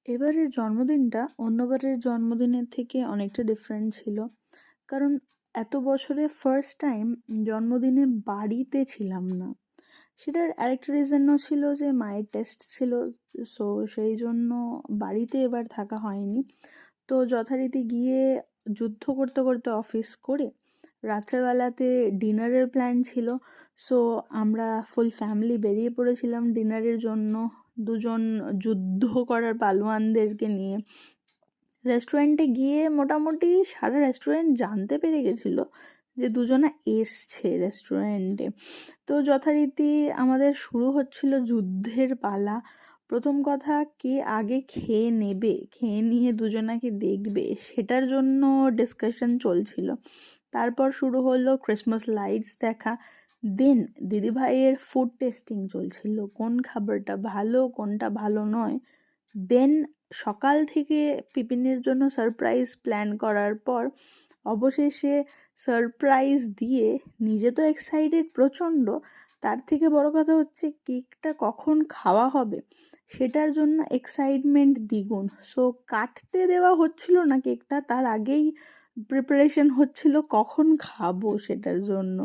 এবারের জন্মদিনটা অন্যবারের জন্মদিনের থেকে অনেকটা ডিফারেন্ট ছিল। কারণ এত বছরে ফার্স্ট টাইম জন্মদিনে বাড়িতে ছিলাম না। সেটার আরেকটা রিজনও ছিল যে মায়ের টেস্ট ছিল। সো সেই জন্য বাড়িতে এবার থাকা হয়নি। তো যথারীতি গিয়ে যুদ্ধ করতে করতে অফিস করে রাত্রেবেলাতে ডিনারের প্ল্যান ছিল। সো আমরা ফুল ফ্যামিলি বেরিয়ে পড়েছিলাম ডিনারের জন্য, দুজন যুদ্ধ করার পালোয়ানদেরকে নিয়ে। রেস্টুরেন্টে গিয়ে মোটামুটি সারা রেস্টুরেন্ট জানতে পেরে গেছিলো যে দুজনা এসছে রেস্টুরেন্টে। তো যথারীতি আমাদের শুরু হচ্ছিল যুদ্ধের পালা। প্রথম কথা, কে আগে খেয়ে নেবে, খেয়ে নিয়ে দুজনাকে দেখবে, সেটার জন্য ডিসকাশন চলছিল। তারপর শুরু হলো ক্রিসমাস লাইটস দেখা। দেন দিদিভাইয়ের ফুড টেস্টিং চলছিল, কোন খাবারটা ভালো কোনটা ভালো নয়। দেন সকাল থেকে পিপিনের জন্য সারপ্রাইজ প্ল্যান করার পর অবশেষে সারপ্রাইজ দিয়ে নিজে তো এক্সাইটেড প্রচণ্ড, তার থেকে বড় কথা হচ্ছে কেকটা কখন খাওয়া হবে সেটার জন্য এক্সাইটমেন্ট দ্বিগুণ। সো কাটতে দেওয়া হচ্ছিল না কেকটা, তার আগেই প্রিপারেশন হচ্ছিল কখন খাবো সেটার জন্য।